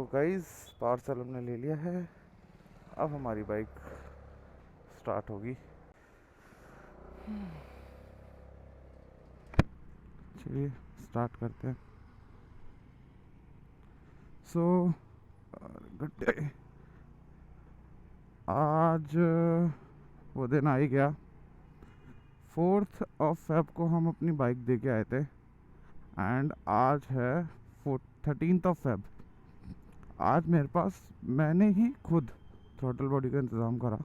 Guys, parcel हमने ले लिया है। अब हमारी बाइक स्टार्ट होगी। चलिए स्टार्ट करते हैं। So good day. आज वो दिन आ ही गया। 4th ऑफ फेब को हम अपनी बाइक दे के आए थे एंड आज है 13th ऑफ फेब। आज मेरे पास मैंने ही खुद थ्रॉटल बॉडी का इंतज़ाम करा,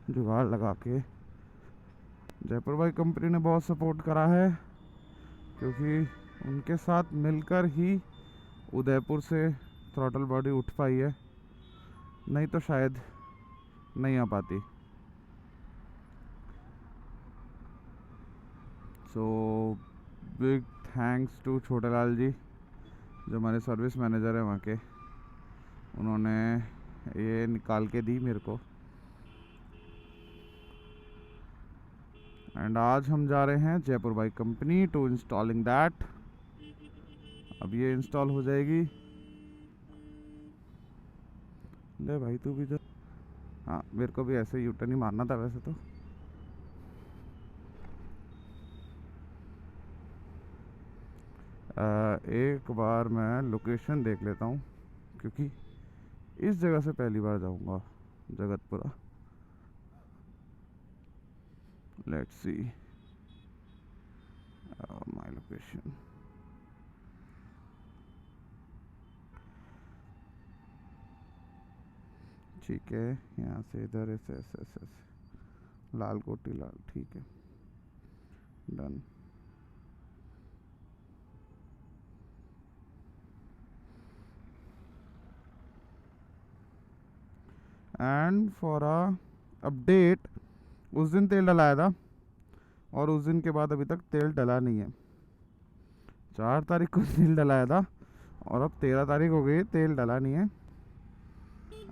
जुगाड़ लगा के। जयपुर बाइक कंपनी ने बहुत सपोर्ट करा है क्योंकि उनके साथ मिलकर ही उदयपुर से थ्रॉटल बॉडी उठ पाई है, नहीं तो शायद नहीं आ पाती। सो बिग थैंक्स टू छोटे लाल जी, जो हमारे सर्विस मैनेजर हैं वहाँ के। उन्होंने ये निकाल के दी मेरे को। एंड आज हम जा रहे हैं Jaipur bike company to installing that. अब ये इंस्टॉल हो जाएगी। ले भाई तू भी तो। हाँ, मेरे को भी ऐसे यूटर्न ही मारना था वैसे तो। एक बार मैं लोकेशन देख लेता हूँ क्योंकि इस जगह से पहली बार जाऊँगा, Jagatpura. Let's see my location. ठीक है, यहाँ से इधर ऐसे लाल कोटी लाल, ठीक है, done. And for a update, उस दिन तेल डलाया था और उस दिन के बाद अभी तक तेल डला नहीं है। 4 तारीख को तेल डलाया था और अब 13 तारीख हो गई, तेल डला नहीं है।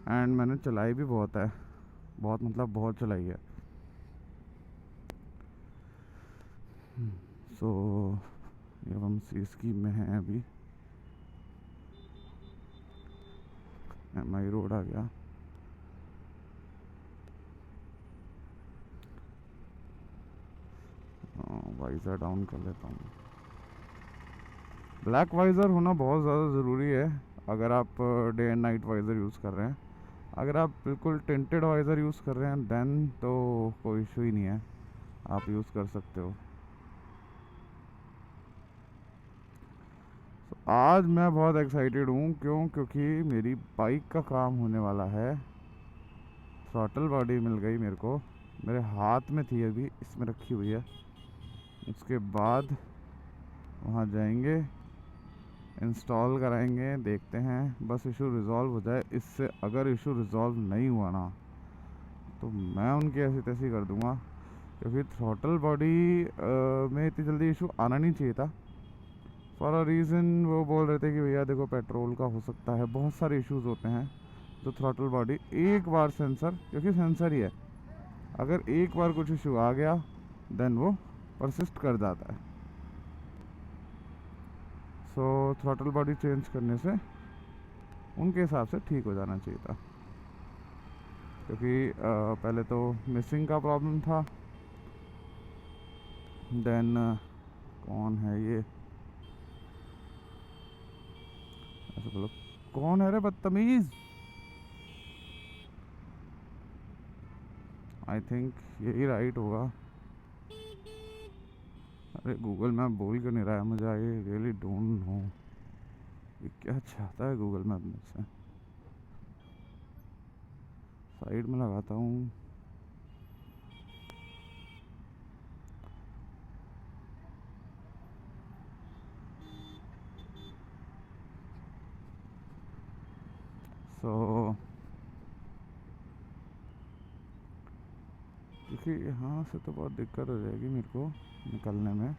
एंड मैंने चलाई भी बहुत है, बहुत मतलब बहुत चलाई है। सो एवं सी स्कीम में है अभी। MI रोड आ गया। वाइज़र डाउन कर लेता हूँ। ब्लैक वाइज़र होना बहुत ज़्यादा ज़रूरी है अगर आप day and night visor use कर रहे हैं। अगर आप बिल्कुल टिंटेड वाइज़र यूज़ कर रहे हैं देन तो कोई इशू ही नहीं है, आप यूज़ कर सकते हो। आज मैं बहुत एक्साइटेड हूँ, क्योंकि मेरी बाइक का काम होने वाला है। थ्रॉटल बॉडी मिल गई मेरे को, मेरे हाथ में थी, अभी इसमें रखी हुई है। उसके बाद वहाँ जाएंगे, इंस्टॉल कराएंगे, देखते हैं बस इशू रिज़ॉल्व हो जाए। इससे अगर इशू रिज़ॉल्व नहीं हुआ ना तो मैं उनकी ऐसी तैसी कर दूँगा, क्योंकि थ्रॉटल बॉडी में इतनी जल्दी इशू आना नहीं चाहिए था। फॉर अ रीज़न वो बोल रहे थे कि भैया देखो पेट्रोल का हो सकता है, बहुत सारे इश्यूज होते हैं। तो थ्रॉटल बॉडी एक बार सेंसर, क्योंकि सेंसर ही है, अगर एक बार कुछ इशू आ गया देन वो परसिस्ट कर जाता है। सो थ्रॉटल बॉडी चेंज करने से उनके हिसाब से ठीक हो जाना चाहिए था, क्योंकि पहले तो मिसिंग का प्रॉब्लम था। देन कौन है ये, ऐसे बोलो, कौन है रे बदतमीज़। आई थिंक यही राइट होगा। अरे गूगल मैप बोल क्यों नहीं रहा है मुझे, आई रियली डोंट नो ये क्या चाहता है गूगल मैप मुझसे। साइड में लगाता हूँ। सो क्योंकि यहाँ से तो बहुत दिक्कत हो जाएगी मेरे को निकलने में,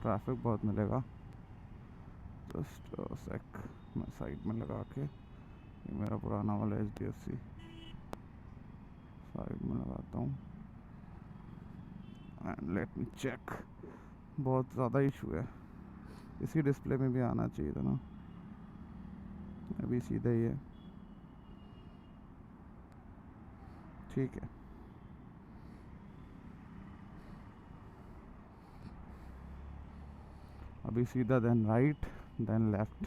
ट्रैफिक बहुत मिलेगा। जस्ट सेक, मैं साइड में लगा के, ये मेरा पुराना वाला HDFC, साइड में लगाता हूँ एंड लेट मी चेक। बहुत ज़्यादा इशू है, इसी डिस्प्ले में भी आना चाहिए था ना। अभी सीधा ही है, ठीक है। अभी सीधा, देन राइट, देन लेफ्ट।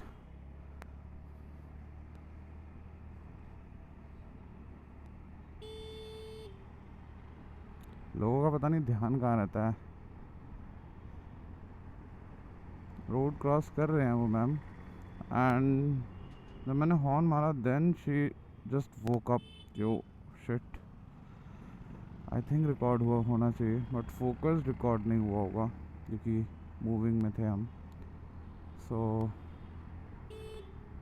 लोगों का पता नहीं ध्यान कहाँ रहता है। रोड क्रॉस कर रहे हैं वो मैम, एंड जब मैंने हॉर्न मारा then she just woke up. Yo shit, I think record हुआ होना चाहिए, बट फोकस रिकॉर्ड नहीं हुआ होगा क्योंकि मूविंग में थे हम। सो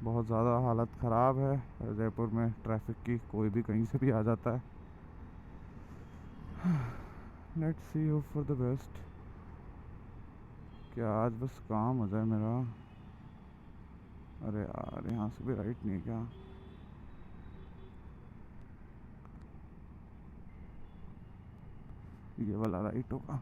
बहुत ज़्यादा हालत ख़राब है जयपुर में ट्रैफिक की, कोई भी कहीं से भी आ जाता है। Let's see, hope for the best. क्या आज बस काम हो जाए मेरा। अरे यार, यहाँ से भी राइट नहीं है क्या? ये वाला राइट होगा।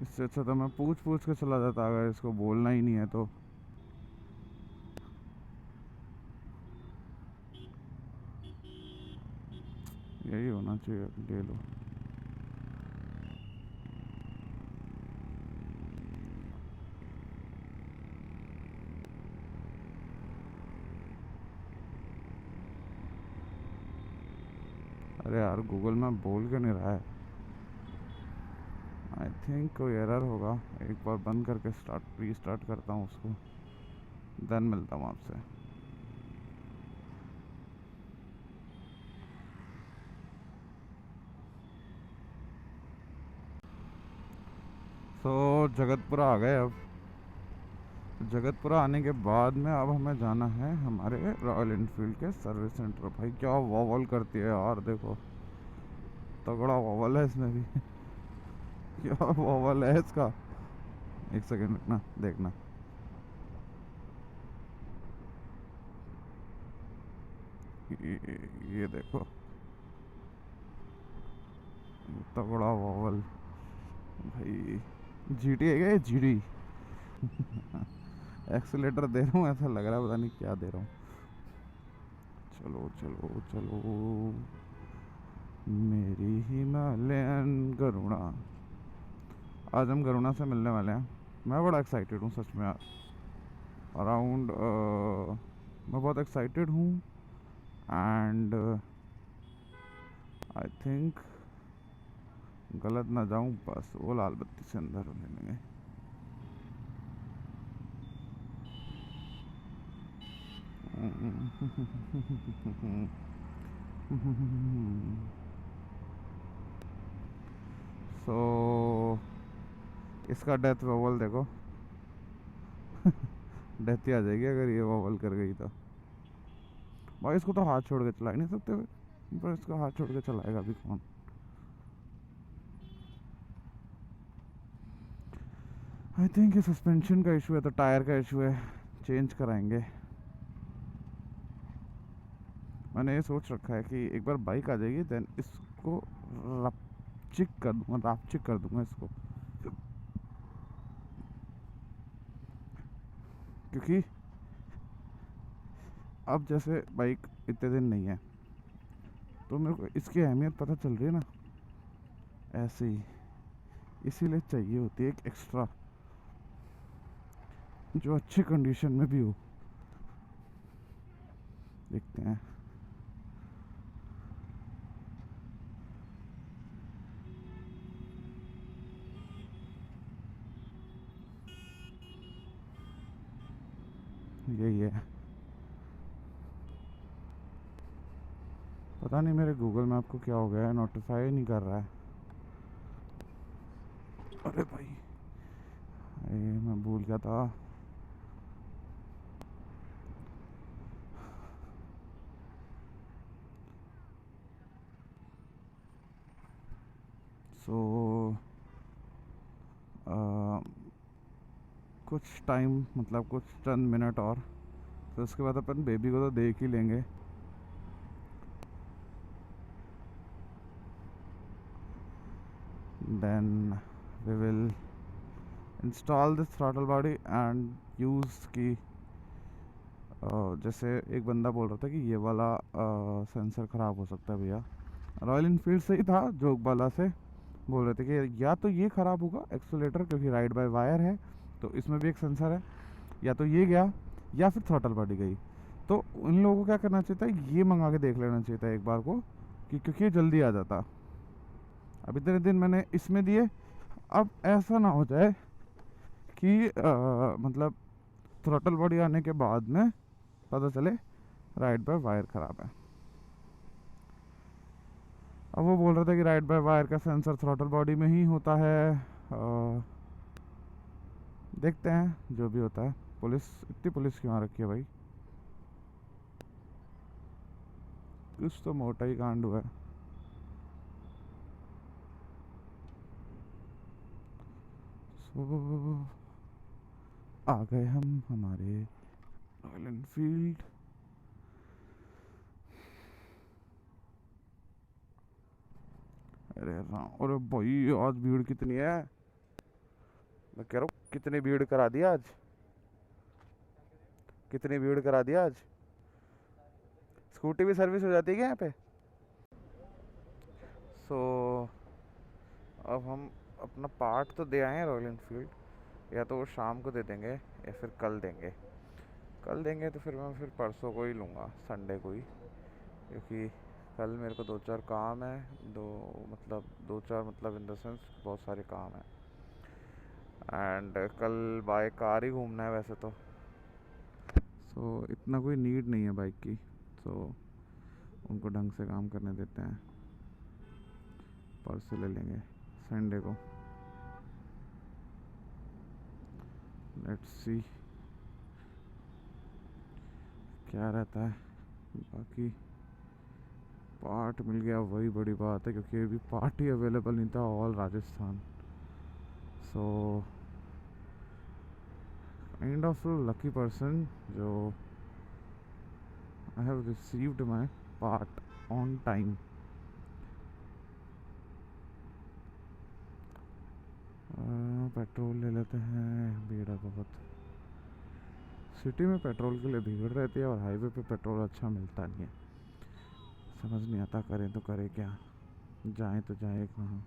इससे अच्छा तो मैं पूछ पूछ के चला जाता अगर इसको बोलना ही नहीं है तो। यही होना चाहिए, ले लो। अरे यार, गूगल मैप बोल के नहीं रहा है। आई थिंक कोई एरर होगा। एक बार बंद करके रीस्टार्ट करता हूँ उसको, देन मिलता हूँ आपसे। जगतपुरा आ गए अब। जगतपुरा आने के बाद में अब हमें जाना है हमारे रॉयल एनफील्ड के सर्विस सेंटर। भाई क्या वॉवल करती है यार, देखो तगड़ा वॉवल है इसमें भी। क्या वॉवल है इसका। एक सेकेंड रुकना, देखना। ये देखो, तगड़ा वॉवल भाई। जीटी है क्या ये? जीडी। एक्सीलेटर दे रहा हूँ, ऐसा लग रहा है पता नहीं क्या दे रहा हूँ। चलो चलो चलो, मेरी हिमालयन गरुड़ा। आज हम गरुड़ा से मिलने वाले हैं। मैं बड़ा एक्साइटेड हूँ सच में यार। अराउंड मैं बहुत एक्साइटेड हूँ, एंड आई थिंक गलत ना जाऊँ, बस वो लाल बत्ती से अंदर हो लेंगे। सो इसका डेथ वॉवल देखो। डेथ ही आ जाएगी अगर ये वॉवल कर गई तो। भाई इसको तो हाथ छोड़ के चला ही नहीं सकते, पर इसका हाथ छोड़ के चलाएगा अभी कौन। आई थिंक ये सस्पेंशन का इशू है, तो टायर का इशू है, चेंज कराएंगे। मैंने ये सोच रखा है कि एक बार बाइक आ जाएगी देन इसको रापचिक कर दूंगा इसको, क्योंकि अब जैसे बाइक इतने दिन नहीं है तो मेरे को इसकी अहमियत पता चल रही है ना, ऐसे ही इसीलिए चाहिए होती है एक एक्स्ट्रा जो अच्छी कंडीशन में भी हो। देखते हैं। यही है, पता नहीं मेरे गूगल मैप को क्या हो गया है, नोटिफाई नहीं कर रहा है। अरे भाई, अरे मैं भूल गया था। सो कुछ टाइम, मतलब कुछ चंद मिनट और, तो उसके बाद अपन बेबी को तो देख ही लेंगे। Then we will install this throttle body and use की। जैसे एक बंदा बोल रहा था कि ये वाला सेंसर ख़राब हो सकता है भैया, रॉयल इनफील्ड से ही था, जोगबाला से बोल रहे थे कि या तो ये ख़राब होगा एक्सीलरेटर, क्योंकि राइड बाय वायर है तो इसमें भी एक सेंसर है, या तो ये गया या फिर थ्रॉटल बॉडी गई। तो उन लोगों को क्या करना चाहिए था, ये मंगा के देख लेना चाहिए था एक बार को, कि क्योंकि ये जल्दी आ जाता। अब इतने दिन मैंने इसमें दिए, अब ऐसा ना हो जाए कि मतलब थ्रॉटल बॉडी आने के बाद में पता चले राइड बाय वायर ख़राब है। अब वो बोल रहा था कि राइड बाय वायर का सेंसर थ्रॉटल बॉडी में ही होता है। देखते हैं जो भी होता है। पुलिस, इतनी पुलिस क्यों आ रखी है भाई, कुछ तो मोटा ही कांड हुआ है। सो आ गए हम हमारे रॉयल एनफील्ड। अरे राम, अरे भाई आज भीड़ कितनी है, मैं कह रहा हूँ कितनी भीड़ करा दी आज, कितनी भीड़ करा दी आज। स्कूटी भी सर्विस हो जाती है क्या यहाँ पे? सो अब हम अपना पार्ट तो दे आए हैं रॉयल एनफील्ड, या तो वो शाम को दे देंगे या फिर कल देंगे। कल देंगे तो फिर मैं फिर परसों को ही लूँगा, संडे को ही, क्योंकि कल मेरे को दो चार काम है, दो चार मतलब इन द सेंस बहुत सारे काम हैं। एंड कल बाय कार ही घूमना है वैसे तो। सो इतना कोई नीड नहीं है बाइक की, सो उनको ढंग से काम करने देते हैं। परसों ले लेंगे संडे को, लेट्स सी क्या रहता है। बाकी पार्ट मिल गया वही बड़ी बात है, क्योंकि अभी पार्ट ही अवेलेबल नहीं था all Rajasthan. So kind of lucky person जो I have received my part on time. Petrol ले लेते हैं, भीड़ है बहुत। सिटी में पेट्रोल के लिए भीड़ रहती है और हाईवे पे पेट्रोल अच्छा मिलता नहीं है, समझ नहीं आता करें तो करें क्या, जाएं तो जाएं कहाँ।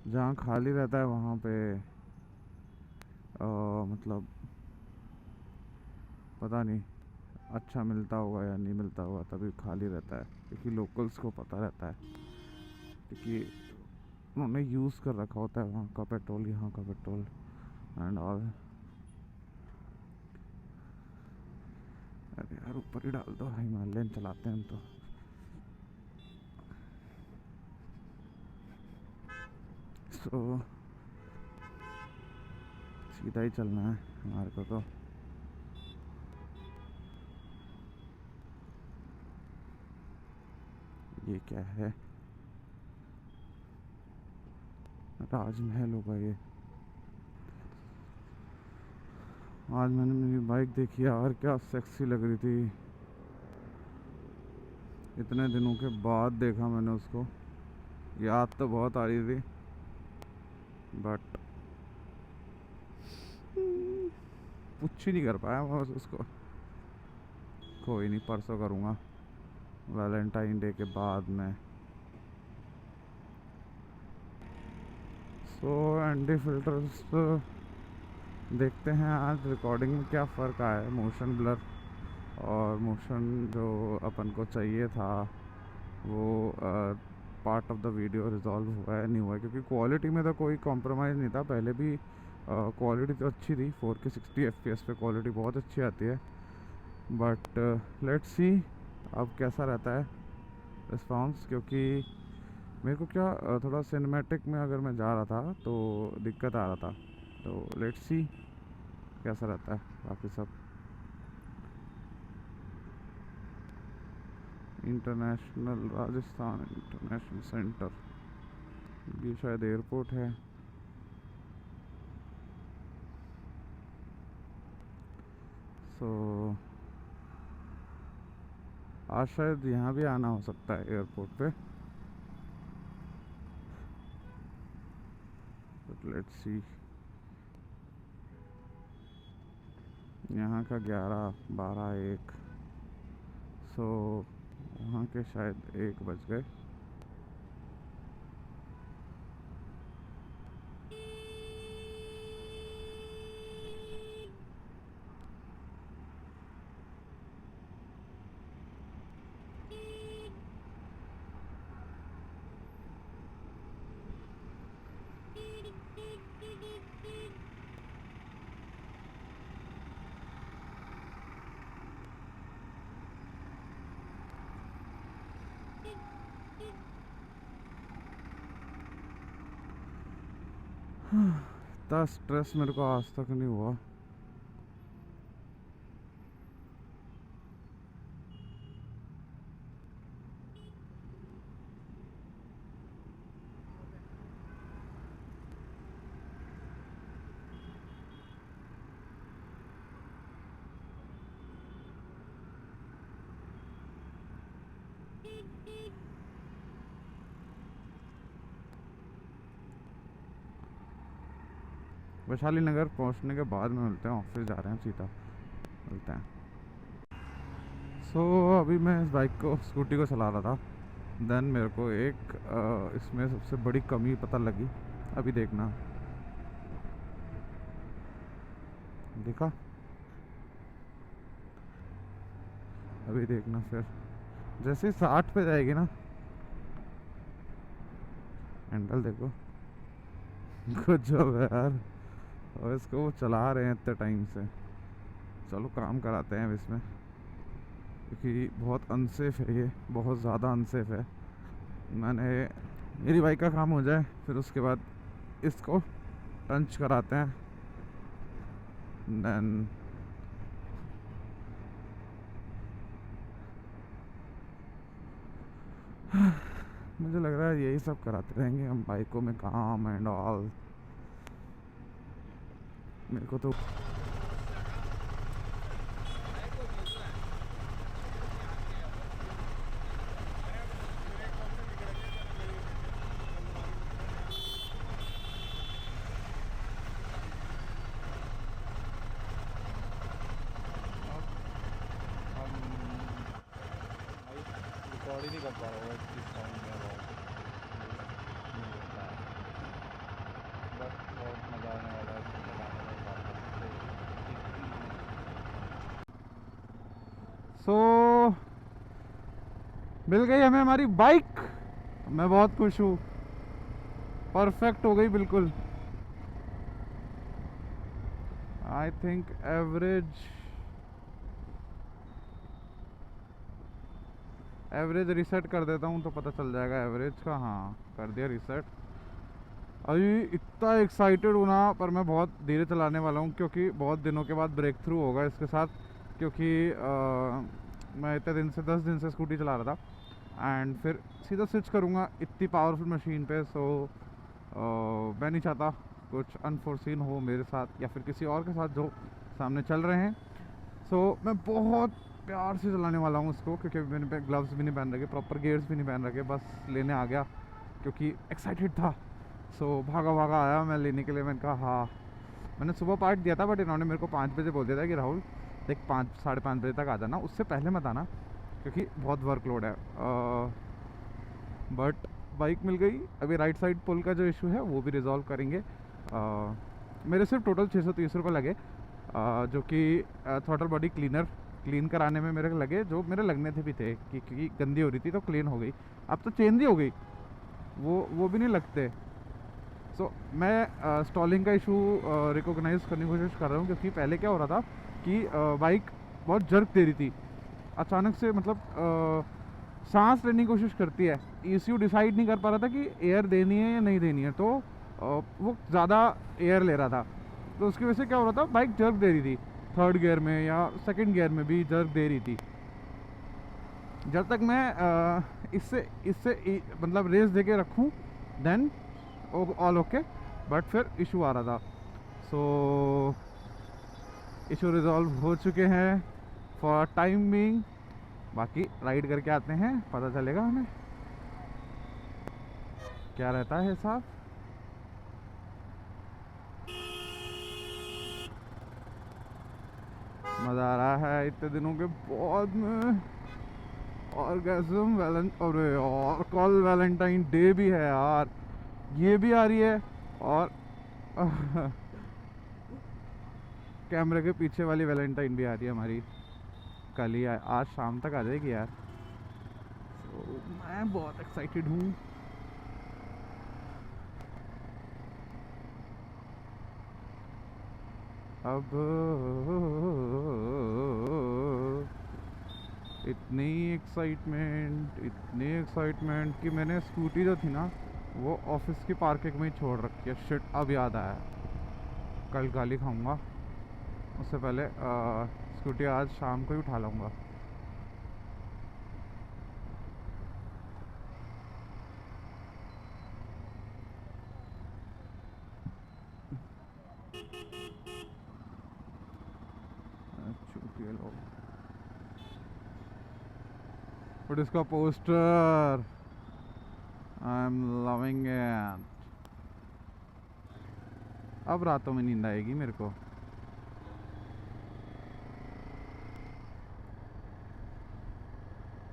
जहाँ खाली रहता है वहाँ पे मतलब पता नहीं अच्छा मिलता होगा या नहीं मिलता होगा, तभी खाली रहता है, क्योंकि लोकल्स को पता रहता है, क्योंकि उन्होंने यूज़ कर रखा होता है वहाँ का पेट्रोल, यहाँ का पेट्रोल एंड ऑल। अरे यार ऊपर ही डाल दो, हिमालयन चलाते हैं हम तो। सो सीधा ही चलना है हमारे को तो। ये क्या है, राजमहल होगा ये। आज मैंने मेरी बाइक देखी यार, क्या सेक्सी लग रही थी, इतने दिनों के बाद देखा मैंने उसको। याद तो बहुत आ रही थी बट कुछ ही नहीं कर पाया मैं बस उसको। कोई नहीं, परसों करूँगा वैलेंटाइन डे के बाद में। सो एंडी फिल्टर्स देखते हैं आज रिकॉर्डिंग में क्या फ़र्क आया है, मोशन ब्लर और मोशन जो अपन को चाहिए था वो part of the video resolve हुआ है नहीं हुआ है, क्योंकि क्वालिटी में तो कोई कॉम्प्रोमाइज़ नहीं था। पहले भी क्वालिटी तो अच्छी थी, 4K 60 FPS पे क्वालिटी बहुत अच्छी आती है, बट लेट्स सी अब कैसा रहता है रिस्पॉन्स। क्योंकि मेरे को क्या थोड़ा सिनेमैटिक में अगर मैं जा रहा था तो दिक्कत आ रहा था, तो लेट्स सी कैसा रहता है बाकी सब। इंटरनेशनल राजस्थान इंटरनेशनल सेंटर, ये शायद एयरपोर्ट है। सो आज शायद यहाँ भी आना हो सकता है एयरपोर्ट पे, बट लेट्स सी। यहाँ का 11, 12, 1, सो वहाँ के शायद 1 बज गए। इतना स्ट्रेस मेरे को आज तक नहीं हुआ। वैशाली नगर पहुंचने के बाद में मिलते हैं, ऑफिस जा रहे हैं, सीधा मिलते हैं। सो अभी मैं इस बाइक को, स्कूटी को चला रहा था, देन मेरे को एक इसमें सबसे बड़ी कमी पता लगी। अभी देखना, देखा, अभी देखना फिर जैसे 60 पे जाएगी ना, हैंडल देखो, गुड जॉब है यार। और इसको वो चला रहे हैं इतने टाइम से। चलो काम कराते हैं अब इसमें, क्योंकि बहुत अनसेफ है ये, बहुत ज़्यादा अनसेफ है। मेरी बाइक का काम हो जाए, फिर उसके बाद इसको टंच कराते हैं, देन मुझे लग रहा है यही सब कराते रहेंगे हम बाइकों में काम एंड ऑल। मेरे को तो रिकॉर्ड ही नहीं कर पा रहा हूँ किस साउंड में आवाज़ नहीं होता है, बट बहुत मज़ा आने वाला है इसको चलाने में बात। सो मिल गई हमें हमारी बाइक, मैं बहुत खुश हूँ, परफेक्ट हो गई बिल्कुल। आई थिंक एवरेज रीसेट कर देता हूँ तो पता चल जाएगा एवरेज का। हाँ, कर दिया रीसेट। अभी इतना एक्साइटेड हूँ ना, पर मैं बहुत धीरे चलाने वाला हूँ, क्योंकि बहुत दिनों के बाद ब्रेक थ्रू होगा इसके साथ। क्योंकि मैं इतने दिन से 10 दिन से स्कूटी चला रहा था, एंड फिर सीधा स्विच करूँगा इतनी पावरफुल मशीन पे। सो मैं नहीं चाहता कुछ अनफोर्सीन हो मेरे साथ या फिर किसी और के साथ जो सामने चल रहे हैं। सो मैं बहुत प्यार से चलाने वाला हूँ उसको, क्योंकि मैंने पे ग्लव्स भी नहीं पहन रखे, प्रॉपर गियर्स भी नहीं पहन रखे, बस लेने आ गया क्योंकि एक्साइटेड था। सो भागा भागा आया मैं लेने के लिए। मैंने कहा हाँ, मैंने सुबह पार्ट दिया था, बट इन्होंने मेरे को 5 बजे बोल दिया था कि राहुल देख 5 साढ़े 5 बजे तक आ जाना, उससे पहले मत आना क्योंकि बहुत वर्कलोड है। बट बाइक मिल गई। अभी राइट साइड पुल का जो इशू है वो भी रिजॉल्व करेंगे। मेरे सिर्फ टोटल 630 रुपये लगे, जो कि थ्रॉटल बॉडी क्लीन कराने में मेरे लगे, जो मेरे लगने थे भी थे क्योंकि गंदी हो रही थी तो क्लीन हो गई। अब तो चेंज ही हो गई, वो भी नहीं लगते। सो मैं स्टॉलिंग का इशू रिकॉग्नाइज करने की कोशिश कर रहा हूँ, क्योंकि पहले क्या हो रहा था कि बाइक बहुत जर्क दे रही थी अचानक से, मतलब सांस लेने की कोशिश करती है, ECU डिसाइड नहीं कर पा रहा था कि एयर देनी है या नहीं देनी है, तो वो ज़्यादा एयर ले रहा था, तो उसकी वजह से क्या हो रहा था, बाइक जर्क दे रही थी। थर्ड गियर में या सेकंड गियर में भी जर्क दे रही थी। जब तक मैं इससे मतलब रेस दे के रखूँ देन ऑल ओके, बट फिर इशू आ रहा था। सो इशू रिजॉल्व हो चुके हैं फॉर टाइम बीइंग। बाकी राइड करके आते हैं, पता चलेगा हमें क्या रहता है हिसाब। मज़ा आ रहा है इतने दिनों के बाद में। ऑर्गेज़म अरे यार कल वैलेंटाइन डे भी है यार, ये भी आ रही है। और कैमरे के पीछे वाली वैलेंटाइन भी आ रही है हमारी, कल ही आज शाम तक आ जाएगी यार। तो मैं बहुत एक्साइटेड हूँ। अब इतनी एक्साइटमेंट कि मैंने स्कूटी जो थी ना वो ऑफिस की पार्किंग में ही छोड़ रखी है। शिट, अब याद आया, कल गाली खाऊंगा। उससे पहले स्कूटी आज शाम को ही उठा लूँगा। चूतिए लोग। बट इसका poster I am loving it. अब रातों में नींद आएगी मेरे को।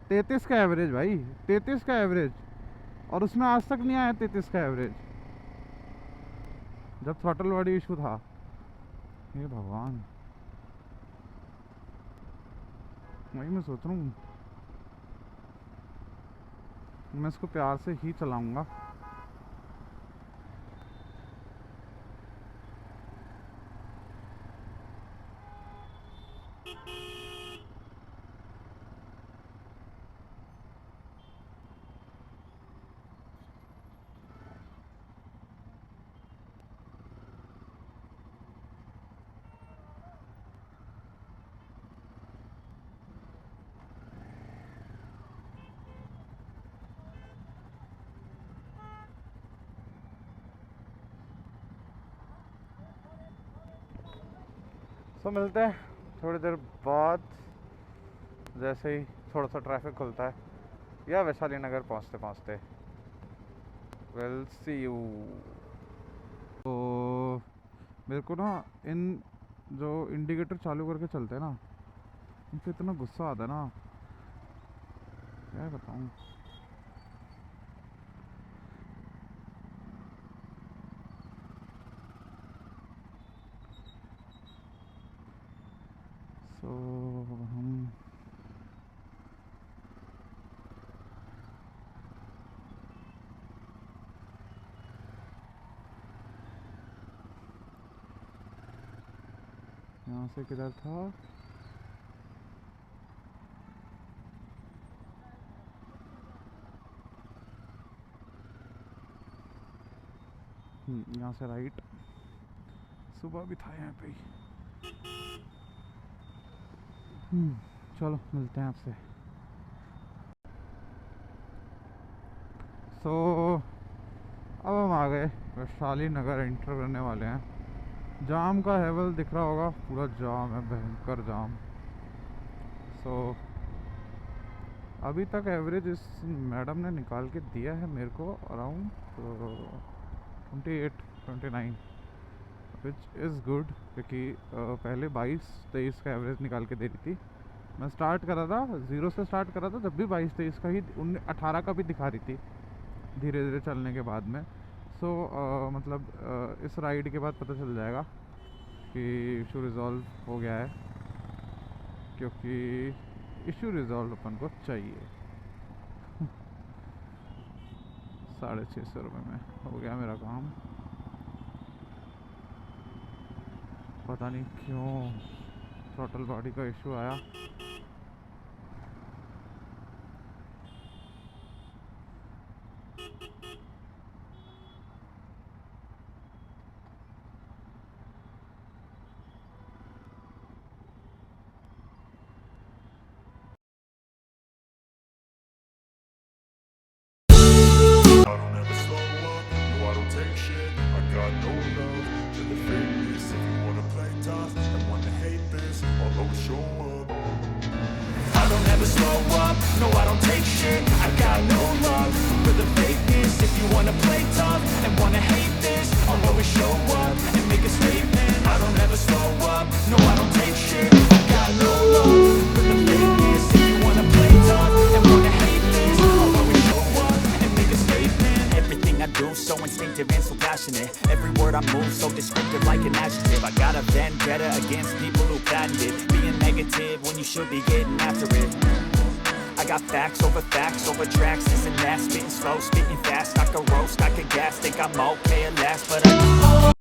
तैतीस का एवरेज भाई, 33 का एवरेज, और उसमें आज तक नहीं आया 33 का एवरेज जब थ्रॉटल बॉडी इशू था। हे भगवान, वही मैं सोच रहा हूँ मैं इसको प्यार से ही चलाऊंगा। तो मिलते हैं थोड़ी देर बाद, जैसे ही थोड़ा सा ट्रैफिक खुलता है या वैशाली नगर पहुंचते पहुंचते। Will see you. तो मेरे को ना इन जो इंडिकेटर चालू करके चलते हैं ना, इन पे इतना गुस्सा आता है ना, क्या बताऊं। तो हम यहाँ से किधर था, यहाँ से राइट। सुबह भी था यहाँ पे ही। चलो मिलते हैं आपसे। सो अब हम आ गए, वैशाली नगर एंटर करने वाले हैं। जाम का हेवल दिख रहा होगा, पूरा जाम है, भयंकर जाम। सो अभी तक एवरेज इस मैडम ने निकाल के दिया है मेरे को अराउंड 28-29, विच इज़ गुड, क्योंकि पहले 22-23 का एवरेज निकाल के दे रही थी। मैं स्टार्ट करा था, 0 से स्टार्ट करा था, जब भी 22-23 का ही 18 का भी दिखा रही थी धीरे धीरे चलने के बाद में। सो मतलब इस राइड के बाद पता चल जाएगा कि इशू रिज़ॉल्व हो गया है, क्योंकि इशू रिज़ॉल्व अपन को चाहिए। 650 रुपये में हो गया मेरा काम। पता नहीं क्यों थ्रॉटल बॉडी का इशू आया। No, I don't take shit. I got no love for the fakeness. If you wanna play tough and wanna hate this, I'll always show up and make a statement. I don't ever slow up. No, I don't take shit. I got moves so descriptive like an adjective. I got a vendetta against people who patented being negative when you should be getting after it. I got facts over tracks, this and that. Spitting slow, spitting fast, I could roast, I could gas. Think I'm okay at last, but I